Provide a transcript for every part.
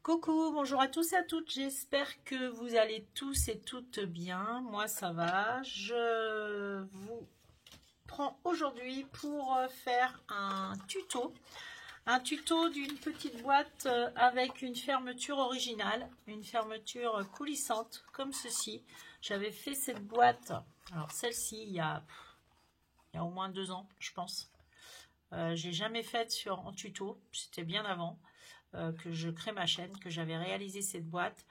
Coucou, bonjour à tous et à toutes, j'espère que vous allez tous et toutes bien, moi ça va. Je vous prends aujourd'hui pour faire un tuto d'une petite boîte avec une fermeture originale, une fermeture coulissante comme ceci. J'avais fait cette boîte, alors celle-ci il y a au moins 2 ans je pense. J'ai jamais faite en tuto, c'était bien avant. Que je crée ma chaîne, que j'avais réalisé cette boîte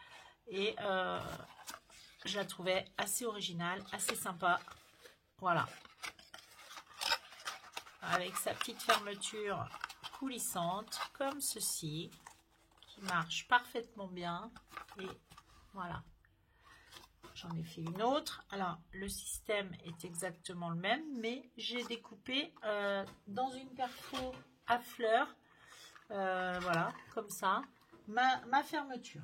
et je la trouvais assez originale, assez sympa. Voilà, avec sa petite fermeture coulissante comme ceci, qui marche parfaitement bien. Et voilà, j'en ai fait une autre. Alors le système est exactement le même, mais j'ai découpé dans une perfo à fleurs. Voilà, comme ça, ma fermeture.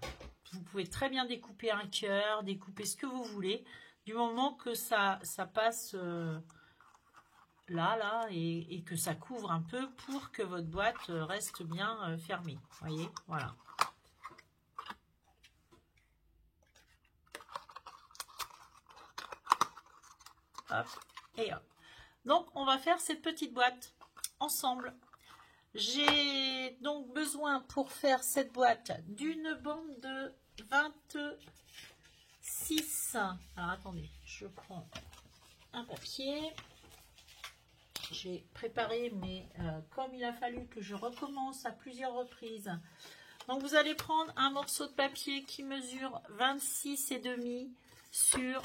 Vous pouvez très bien découper un cœur, découper ce que vous voulez, du moment que ça passe là, et que ça couvre un peu pour que votre boîte reste bien fermée. Voyez, voilà. Hop, et hop. Donc, on va faire cette petite boîte ensemble. J'ai donc besoin pour faire cette boîte d'une bande de 26. Alors attendez, je prends un papier. J'ai préparé, mais comme il a fallu que je recommence à plusieurs reprises. Donc vous allez prendre un morceau de papier qui mesure 26,5 sur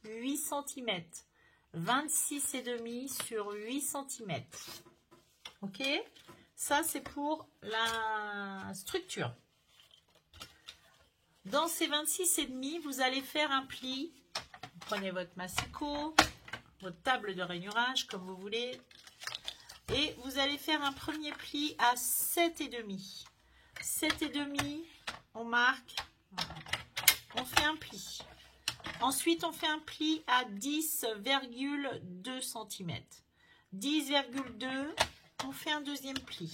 8 cm. 26,5 sur 8 cm. Ok ? Ça, c'est pour la structure. Dans ces 26,5, vous allez faire un pli. Vous prenez votre massicot, votre table de rainurage, comme vous voulez. Et vous allez faire un premier pli à 7,5. 7,5, on marque. On fait un pli. Ensuite, on fait un pli à 10,2 cm. 10,2, on fait un deuxième pli.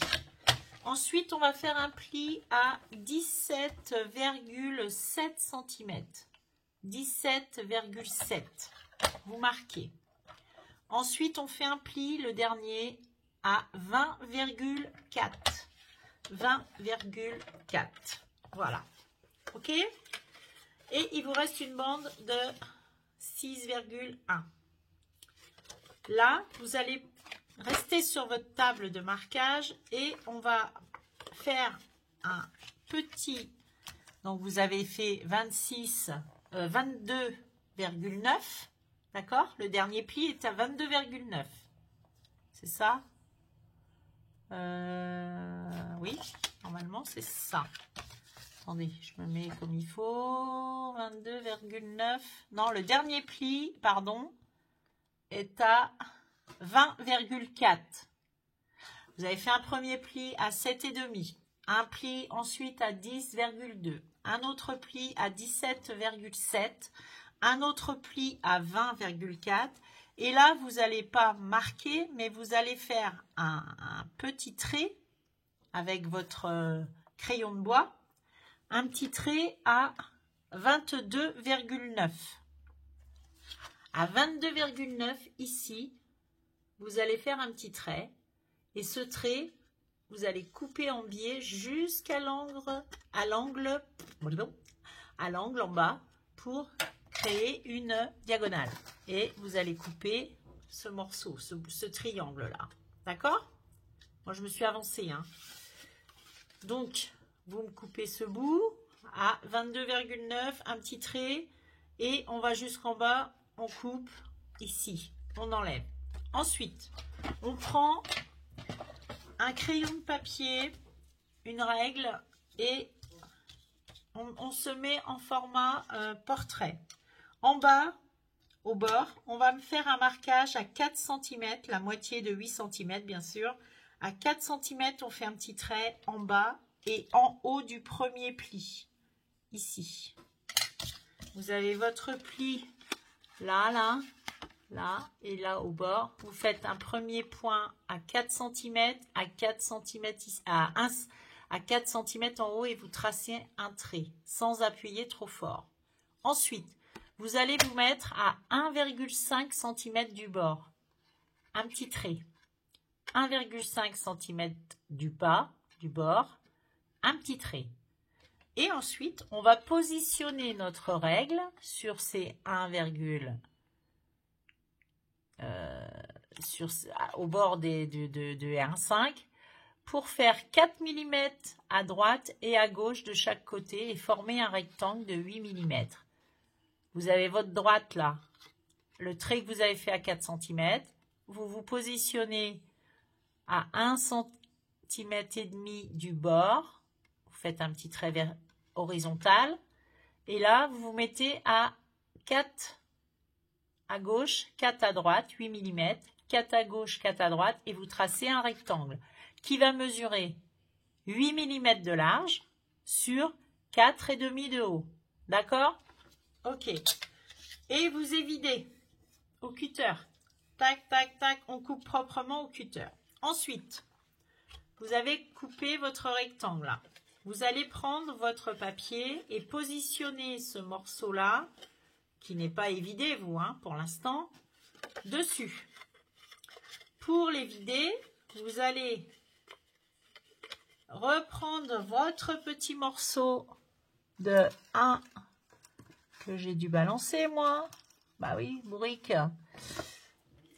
Ensuite, on va faire un pli à 17,7 cm. 17,7. Vous marquez. Ensuite, on fait un pli, le dernier, à 20,4. 20,4. Voilà. OK ? Et il vous reste une bande de 6,1. Là, vous allez rester sur votre table de marquage et on va faire un petit. Donc, vous avez fait 22,9. D'accord ? Le dernier pli est à 22,9. C'est ça ? Oui, normalement, c'est ça. Attendez, je me mets comme il faut. 22,9. Non, le dernier pli, pardon, est à 20,4. Vous avez fait un premier pli à 7,5. Un pli ensuite à 10,2. Un autre pli à 17,7. Un autre pli à 20,4. Et là, vous n'allez pas marquer, mais vous allez faire un petit trait avec votre crayon de bois. Un petit trait à 22,9. À 22,9 ici, vous allez faire un petit trait. Et ce trait, vous allez couper en biais jusqu'à l'angle en bas pour créer une diagonale. Et vous allez couper ce morceau, ce triangle-là. D'accord ? Moi, je me suis avancée. Donc, vous me coupez ce bout à 22,9, un petit trait. Et on va jusqu'en bas, on coupe ici. On enlève. Ensuite, on prend un crayon de papier, une règle et on se met en format portrait. En bas, au bord, on va me faire un marquage à 4 cm, la moitié de 8 cm bien sûr. À 4 cm, on fait un petit trait en bas et en haut du premier pli, ici. Vous avez votre pli là, et là au bord. Vous faites un premier point à 4 cm, à 4 cm, à 4 cm en haut et vous tracez un trait sans appuyer trop fort. Ensuite, vous allez vous mettre à 1,5 cm du bord. Un petit trait. 1,5 cm du bas, du bord. Un petit trait. Et ensuite, on va positionner notre règle sur ces 1, au bord de 1,5 pour faire 4 mm à droite et à gauche de chaque côté et former un rectangle de 8 mm. Vous avez votre droite là, le trait que vous avez fait à 4 cm. Vous vous positionnez à 1 cm et demi du bord. Vous faites un petit trait horizontal. Et là, vous vous mettez à 4 à gauche, 4 à droite, 8 mm. 4 à gauche, 4 à droite. Et vous tracez un rectangle qui va mesurer 8 mm de large sur 4,5 de haut. D'accord? Ok. Et vous évidez au cutter. Tac, tac, tac. On coupe proprement au cutter. Ensuite, vous avez coupé votre rectangle là. Vous allez prendre votre papier et positionner ce morceau-là, qui n'est pas évidé, vous, hein, pour l'instant, dessus. Pour les vider, vous allez reprendre votre petit morceau de 1 que j'ai dû balancer, moi. Bah oui, bourrique.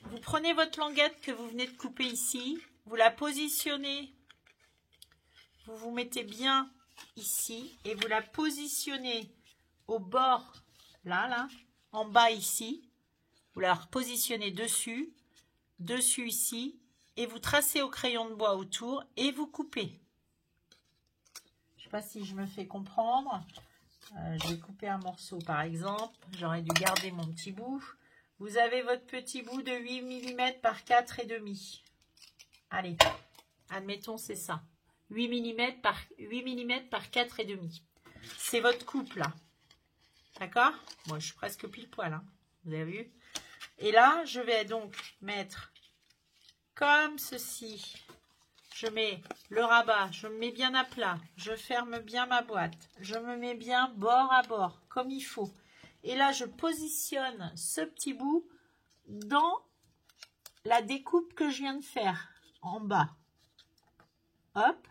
Vous prenez votre languette que vous venez de couper ici, vous la positionnez. Vous vous mettez bien ici et vous la positionnez au bord, là, en bas ici. Vous la repositionnez dessus ici et vous tracez au crayon de bois autour et vous coupez. Je ne sais pas si je me fais comprendre. Je vais couper un morceau par exemple. J'aurais dû garder mon petit bout. Vous avez votre petit bout de 8 mm par 4,5. Allez, admettons c'est ça. 8 mm par 4,5. C'est votre coupe là. D'accord? Moi, je suis presque pile poil. Hein. Vous avez vu? Et là, je vais donc mettre comme ceci. Je mets le rabat, je me mets bien à plat. Je ferme bien ma boîte. Je me mets bien bord à bord, comme il faut. Et là, je positionne ce petit bout dans la découpe que je viens de faire en bas. Hop.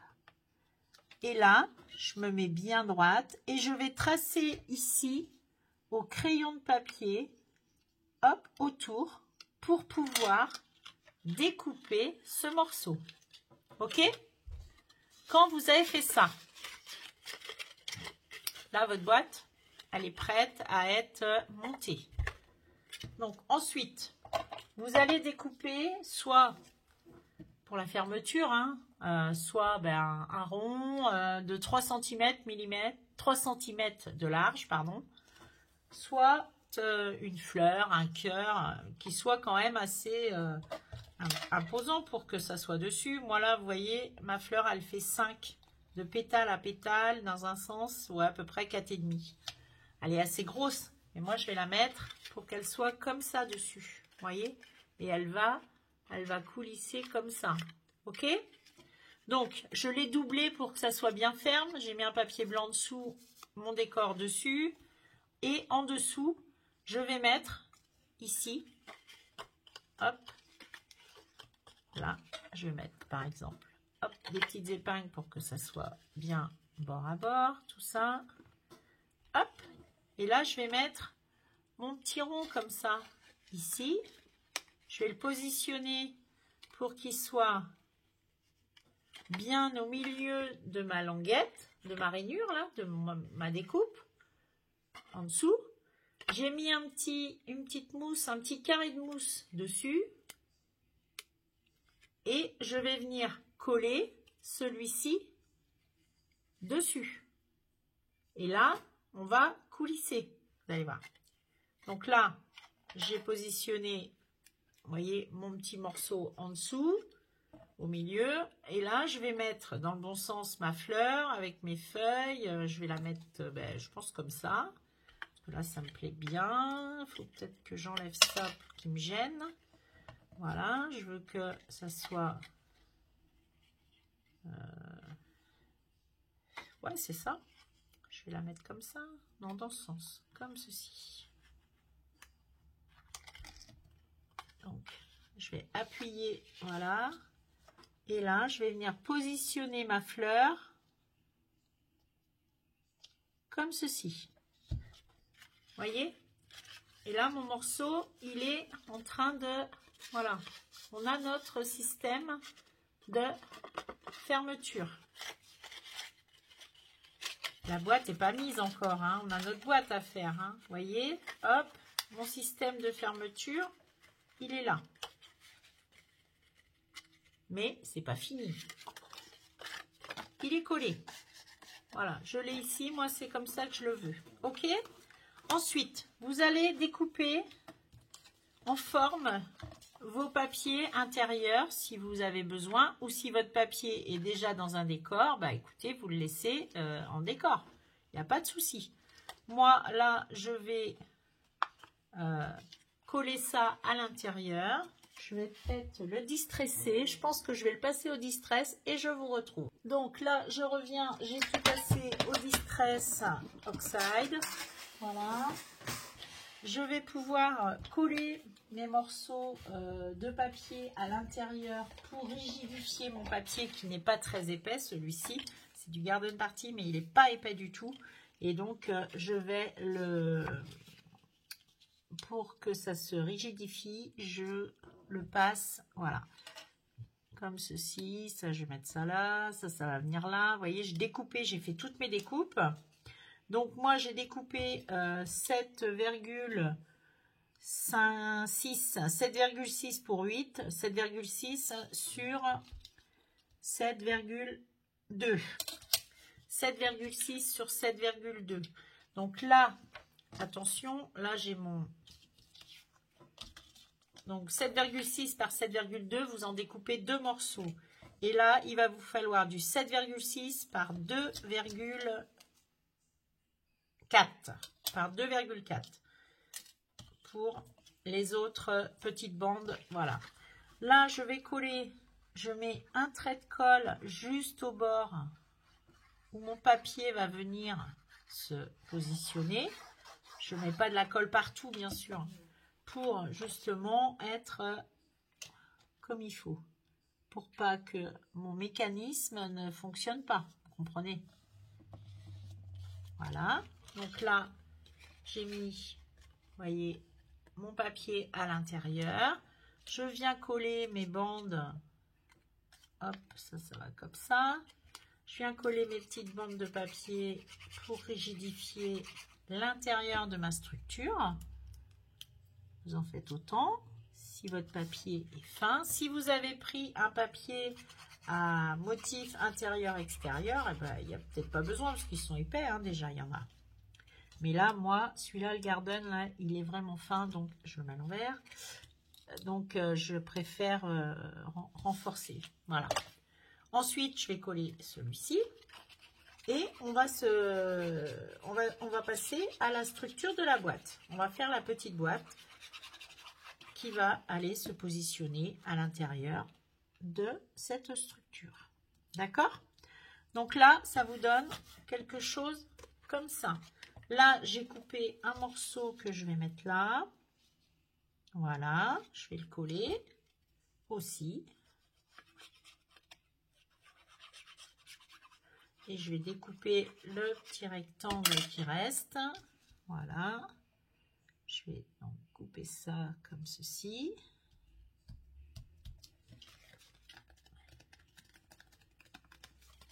Et là, je me mets bien droite et je vais tracer ici au crayon de papier, hop, autour, pour pouvoir découper ce morceau. Ok? Quand vous avez fait ça, là, votre boîte, elle est prête à être montée. Donc, ensuite, vous allez découper soit pour la fermeture, hein, soit un rond de 3 cm de large, pardon, soit une fleur, un cœur, qui soit quand même assez imposant pour que ça soit dessus. Moi là, vous voyez, ma fleur, elle fait 5 de pétale à pétale dans un sens, ou à peu près 4,5. Elle est assez grosse, et moi je vais la mettre pour qu'elle soit comme ça dessus, vous voyez, et elle va coulisser comme ça. Ok? Donc, je l'ai doublé pour que ça soit bien ferme. J'ai mis un papier blanc dessous, mon décor dessus. Et en dessous, je vais mettre ici, hop, là, je vais mettre par exemple, hop, des petites épingles pour que ça soit bien bord à bord, tout ça. Hop, et là, je vais mettre mon petit rond comme ça, ici. Je vais le positionner pour qu'il soit bien au milieu de ma languette, de ma rainure, là, de ma découpe. En dessous, j'ai mis une petite mousse, un petit carré de mousse dessus. Et je vais venir coller celui-ci dessus. Et là, on va coulisser. Vous allez voir. Donc là, j'ai positionné, vous voyez, mon petit morceau en dessous, au milieu. Et là, je vais mettre dans le bon sens ma fleur avec mes feuilles. Je vais la mettre, je pense comme ça. Là, ça me plaît bien. Il faut peut-être que j'enlève ça pour qu'il me gêne. Voilà, je veux que ça soit Ouais, c'est ça. Je vais la mettre comme ça. Non, dans ce sens. Comme ceci. Donc, je vais appuyer. Voilà. Et là, je vais venir positionner ma fleur. Comme ceci. Voyez? Et là, mon morceau, il est en train de... Voilà. On a notre système de fermeture. La boîte n'est pas mise encore, hein. On a notre boîte à faire, hein. Vous voyez, hop, mon système de fermeture, il est là. Mais c'est pas fini. Il est collé. Voilà, je l'ai ici, moi c'est comme ça que je le veux. Ok? Ensuite, vous allez découper en forme vos papiers intérieurs si vous avez besoin, ou si votre papier est déjà dans un décor, bah écoutez, vous le laissez en décor. Il n'y a pas de souci. Moi, là, je vais coller ça à l'intérieur. Je vais peut-être le distresser. Je pense que je vais le passer au distress et je vous retrouve. Donc là, je reviens, j'ai tout passé au distress oxide. Voilà. Je vais pouvoir coller mes morceaux de papier à l'intérieur pour rigidifier mon papier qui n'est pas très épais. Celui-ci, c'est du Garden Party, mais il n'est pas épais du tout. Et donc, je vais le... Pour que ça se rigidifie, je le passe, voilà. Comme ceci, ça, je vais mettre ça là, ça va venir là. Vous voyez, j'ai découpé, j'ai fait toutes mes découpes. Donc, moi, j'ai découpé 7,6 pour 8, 7,6 sur 7,2. 7,6 sur 7,2. Donc là, attention, là, j'ai mon... Donc, 7,6 par 7,2, vous en découpez 2 morceaux. Et là, il va vous falloir du 7,6 par 2,4. Par 2,4. Pour les autres petites bandes. Voilà. Là, je vais coller. Je mets un trait de colle juste au bord où mon papier va venir se positionner. Je ne mets pas de la colle partout, bien sûr, pour justement être comme il faut. Pour pas que mon mécanisme ne fonctionne pas. Vous comprenez? Voilà. Donc là, j'ai mis, vous voyez, mon papier à l'intérieur. Je viens coller mes bandes. Hop, ça va comme ça. Je viens coller mes petites bandes de papier pour rigidifier l'intérieur de ma structure. Vous en faites autant. Si votre papier est fin. Si vous avez pris un papier à motif intérieur-extérieur, eh ben, il n'y a peut-être pas besoin parce qu'ils sont épais, hein, déjà, il y en a. Mais là, moi, celui-là, le Garden, là, il est vraiment fin, donc je le mets à l'envers. Donc, je préfère renforcer. Voilà. Ensuite, je vais coller celui-ci. Et on va passer à la structure de la boîte. On va faire la petite boîte qui va aller se positionner à l'intérieur de cette structure. D'accord? Donc là, ça vous donne quelque chose comme ça. Là, j'ai coupé un morceau que je vais mettre là. Voilà, je vais le coller aussi. Et je vais découper le petit rectangle qui reste. Voilà. Je vais donc couper ça comme ceci.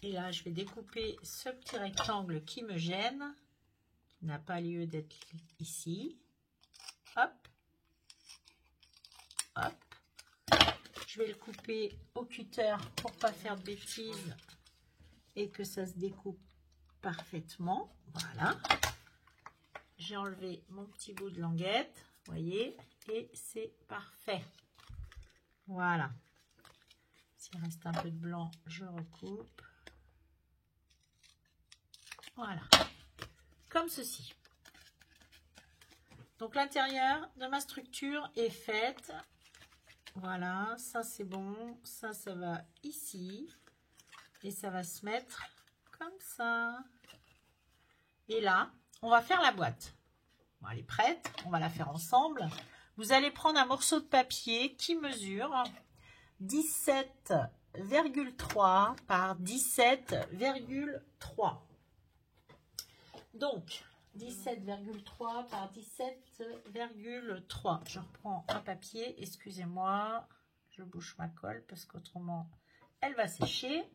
Et là, je vais découper ce petit rectangle qui me gêne, qui n'a pas lieu d'être ici. Hop. Hop. Je vais le couper au cutter pour pas faire de bêtises et que ça se découpe parfaitement. Voilà. J'ai enlevé mon petit bout de languette, vous voyez, et c'est parfait. Voilà. S'il reste un peu de blanc, je recoupe. Voilà. Comme ceci. Donc l'intérieur de ma structure est faite. Voilà, ça c'est bon. Ça va ici. Et ça va se mettre comme comme ça. Et là, on va faire la boîte. Bon, elle est prête, on va la faire ensemble. Vous allez prendre un morceau de papier qui mesure 17,3 par 17,3. Donc, 17,3 par 17,3. Je reprends un papier, excusez-moi, je bouge ma colle parce qu'autrement, elle va sécher.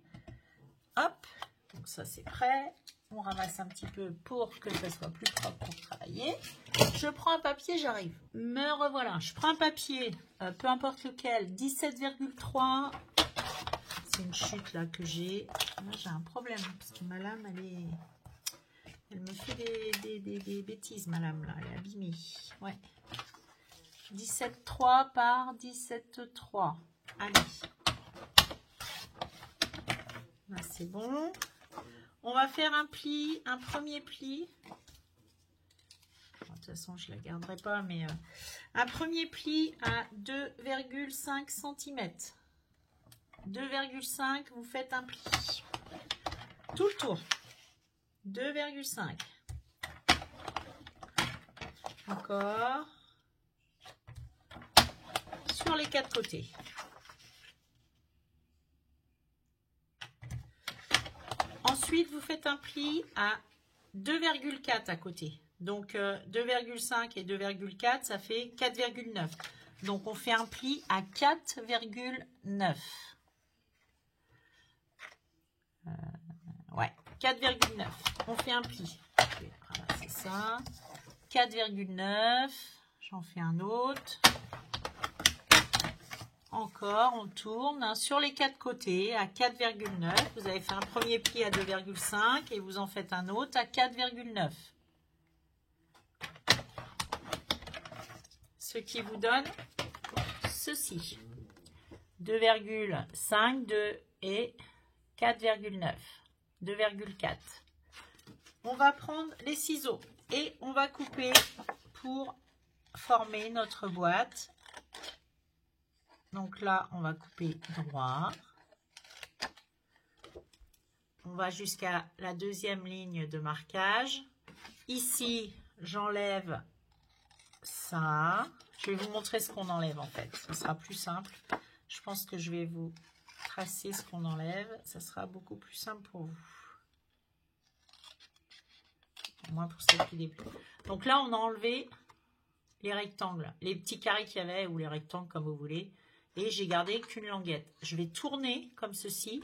Hop, donc ça c'est prêt. On ramasse un petit peu pour que ça soit plus propre pour travailler. Je prends un papier, j'arrive. Me revoilà. Je prends un papier, peu importe lequel, 17,3. C'est une chute là que j'ai. Là j'ai un problème parce que ma lame elle me fait des bêtises, ma lame là, elle est abîmée. Ouais. 17,3 par 17,3. Allez. Là c'est bon. On va faire un pli, un premier pli. Bon, de toute façon, je ne la garderai pas, mais un premier pli à 2,5 cm. 2,5, vous faites un pli. Tout le tour. 2,5. Encore. Sur les quatre côtés. Ensuite, vous faites un pli à 2,4 à côté. Donc, 2,5 et 2,4, ça fait 4,9. Donc, on fait un pli à 4,9. Ouais, 4,9. On fait un pli. Je vais ramasser ça. 4,9. J'en fais un autre. Encore, on tourne sur les quatre côtés à 4,9. Vous avez fait un premier pli à 2,5 et vous en faites un autre à 4,9. Ce qui vous donne ceci. 2,5, 2 et 4,9. 2,4. On va prendre les ciseaux et on va couper pour former notre boîte. Donc là, on va couper droit. On va jusqu'à la deuxième ligne de marquage. Ici, j'enlève ça. Je vais vous montrer ce qu'on enlève en fait. Ce sera plus simple. Je pense que je vais vous tracer ce qu'on enlève. Ça sera beaucoup plus simple pour vous. Au moins pour celles qui débutent. Donc là, on a enlevé les rectangles. Les petits carrés qu'il y avait ou les rectangles comme vous voulez. Et j'ai gardé qu'une languette. Je vais tourner comme ceci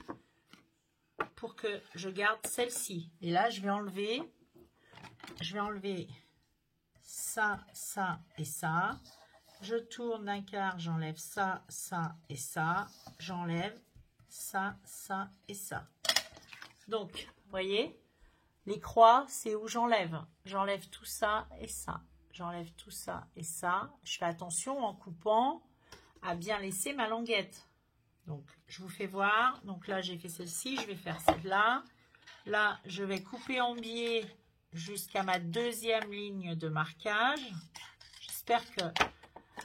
pour que je garde celle-ci. Et là, je vais enlever ça, ça et ça. Je tourne d'un quart, j'enlève ça, ça et ça. J'enlève ça, ça et ça. Donc, vous voyez, les croix, c'est où j'enlève. J'enlève tout ça et ça. J'enlève tout ça et ça. Je fais attention en coupant à bien laisser ma languette. Donc, je vous fais voir. Donc là, j'ai fait celle-ci. Je vais faire celle-là. Là, je vais couper en biais jusqu'à ma deuxième ligne de marquage. J'espère que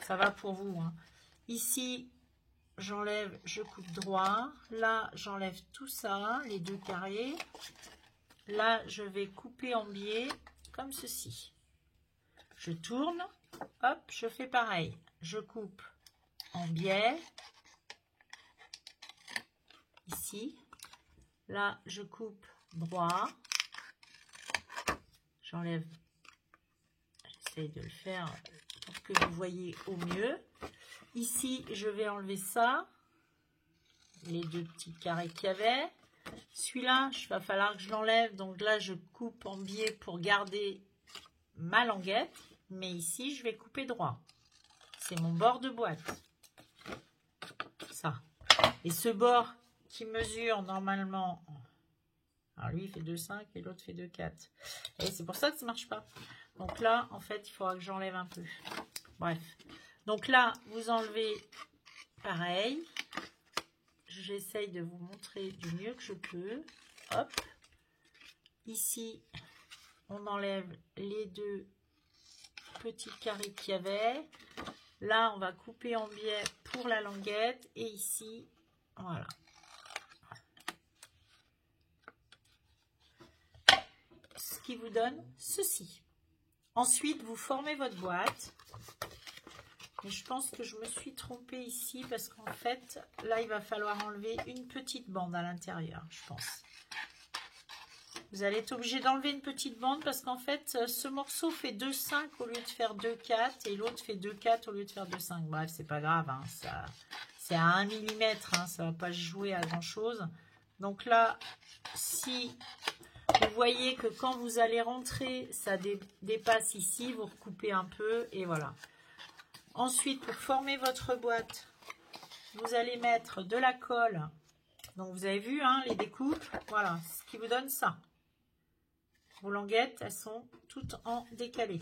ça va pour vous. Hein. Ici, j'enlève, je coupe droit. Là, j'enlève tout ça, les deux carrés. Là, je vais couper en biais comme ceci. Je tourne. Hop, je fais pareil. Je coupe en biais, ici, là je coupe droit, j'enlève, j'essaye de le faire pour que vous voyez au mieux, ici je vais enlever ça, les deux petits carrés qu'il y avait, celui-là il va falloir que je l'enlève, donc là je coupe en biais pour garder ma languette, mais ici je vais couper droit, c'est mon bord de boîte. Ça. Et ce bord qui mesure normalement, alors lui il fait 2,5 et l'autre fait 2,4. Et c'est pour ça que ça ne marche pas. Donc là, en fait, il faudra que j'enlève un peu. Bref. Donc là, vous enlevez pareil. J'essaye de vous montrer du mieux que je peux. Hop. Ici, on enlève les deux petits carrés qu'il y avait. Là, on va couper en biais pour la languette. Et ici, voilà. qui vous donne ceci. Ensuite, vous formez votre boîte. Et je pense que je me suis trompée ici parce qu'en fait, là, il va falloir enlever une petite bande à l'intérieur, je pense. Vous allez être obligé d'enlever une petite bande parce qu'en fait, ce morceau fait 2,5 au lieu de faire 2,4 et l'autre fait 2,4 au lieu de faire 2,5. Bref, c'est pas grave, hein, c'est à 1 mm, hein, ça va pas jouer à grand chose. Donc là, si vous voyez que quand vous allez rentrer, ça dépasse ici, vous recoupez un peu et voilà. Ensuite, pour former votre boîte, vous allez mettre de la colle. Donc, vous avez vu, hein, les découpes. Voilà, ce qui vous donne ça. Vos languettes, elles sont toutes en décalé.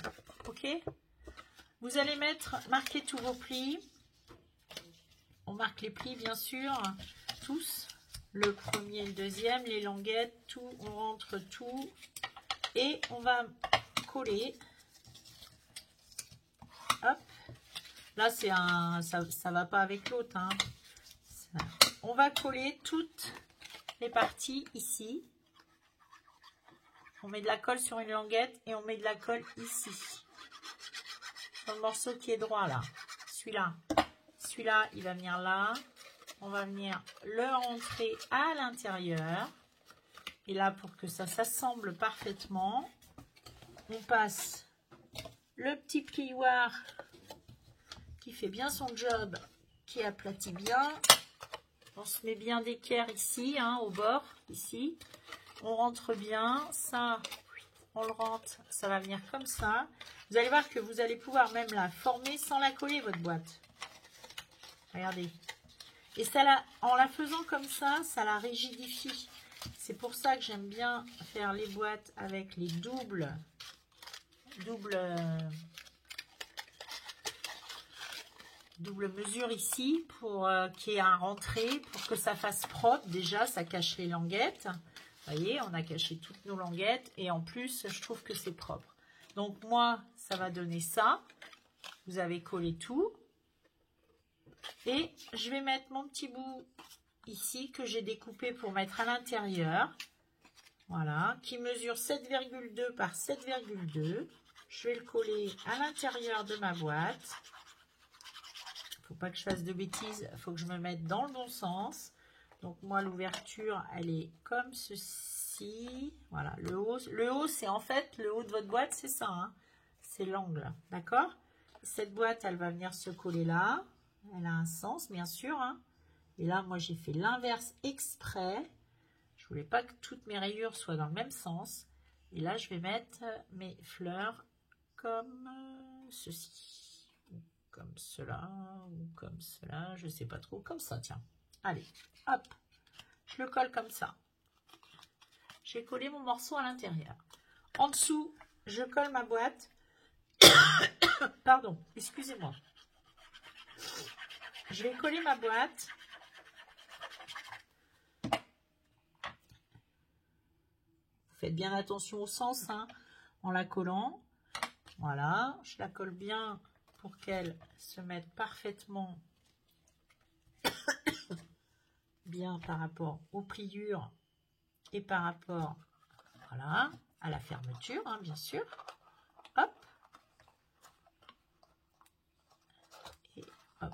OK? Vous allez marquer tous vos plis. On marque les plis, bien sûr, tous. Le premier, le deuxième, les languettes, tout. On rentre tout. Et on va coller. Hop. Là, ça va pas avec l'autre. Hein. On va coller toutes les parties ici. On met de la colle sur une languette et on met de la colle ici. Sur le morceau qui est droit là. Celui-là. Celui-là, il va venir là. On va venir le rentrer à l'intérieur. Et là, pour que ça s'assemble parfaitement, on passe le petit plioir qui fait bien son job, qui aplatit bien. On se met bien d'équerre ici, hein, au bord, ici. On rentre bien, ça, on le rentre, ça va venir comme ça. Vous allez voir que vous allez pouvoir même la former sans la coller, votre boîte. Regardez. Et ça, en la faisant comme ça la rigidifie. C'est pour ça que j'aime bien faire les boîtes avec les doubles mesure ici pour qu'il y ait un rentré, pour que ça fasse propre. Déjà, ça cache les languettes. Vous voyez, on a caché toutes nos languettes et en plus, je trouve que c'est propre. Donc moi, ça va donner ça. Vous avez collé tout. Et je vais mettre mon petit bout ici que j'ai découpé pour mettre à l'intérieur. Voilà, qui mesure 7,2 par 7,2. Je vais le coller à l'intérieur de ma boîte. Faut pas que je fasse de bêtises, il faut que je me mette dans le bon sens. Donc moi l'ouverture elle est comme ceci. Voilà, le haut c'est en fait le haut de votre boîte, c'est ça, hein, c'est l'angle, d'accord. Cette boîte elle va venir se coller là, elle a un sens bien sûr, hein. Et là moi j'ai fait l'inverse exprès, je voulais pas que toutes mes rayures soient dans le même sens. Et là je vais mettre mes fleurs comme ceci. Comme cela, ou comme cela, je sais pas trop, comme ça, tiens. Allez, hop, je le colle comme ça. J'ai collé mon morceau à l'intérieur. En dessous, je colle ma boîte. Pardon, excusez-moi. Je vais coller ma boîte. Faites bien attention au sens, hein, en la collant. Voilà, je la colle bien pour qu'elle se mette parfaitement bien par rapport aux pliures et par rapport, voilà, à la fermeture, hein, bien sûr. Hop. Et hop.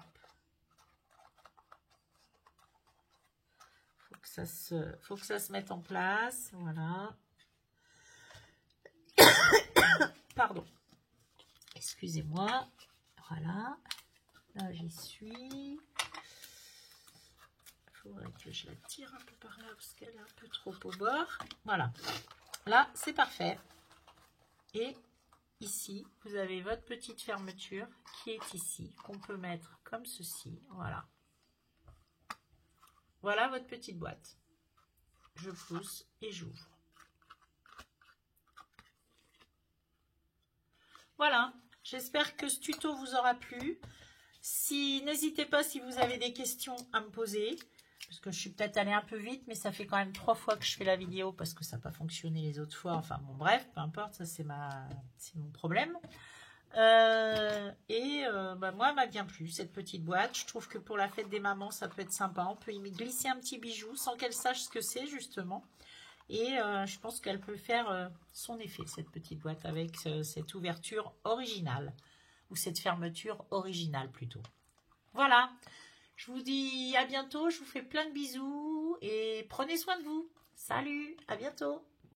Faut que ça se mette en place, voilà. Pardon. Excusez-moi. Voilà, là j'y suis. Il faudrait que je la tire un peu par là parce qu'elle est un peu trop au bord. Voilà, là c'est parfait. Et ici, vous avez votre petite fermeture qui est ici, qu'on peut mettre comme ceci. Voilà. Voilà votre petite boîte. Je pousse et j'ouvre. Voilà. J'espère que ce tuto vous aura plu. N'hésitez pas si vous avez des questions à me poser. Parce que je suis peut-être allée un peu vite, mais ça fait quand même 3 fois que je fais la vidéo parce que ça n'a pas fonctionné les autres fois. Enfin bon, bref, peu importe, ça c'est mon problème. Moi, elle m'a bien plu cette petite boîte. Je trouve que pour la fête des mamans, ça peut être sympa. On peut y glisser un petit bijou sans qu'elle sache ce que c'est justement. Et je pense qu'elle peut faire son effet, cette petite boîte, avec cette ouverture originale. Ou cette fermeture originale plutôt. Voilà. Je vous dis à bientôt. Je vous fais plein de bisous. Et prenez soin de vous. Salut, à bientôt.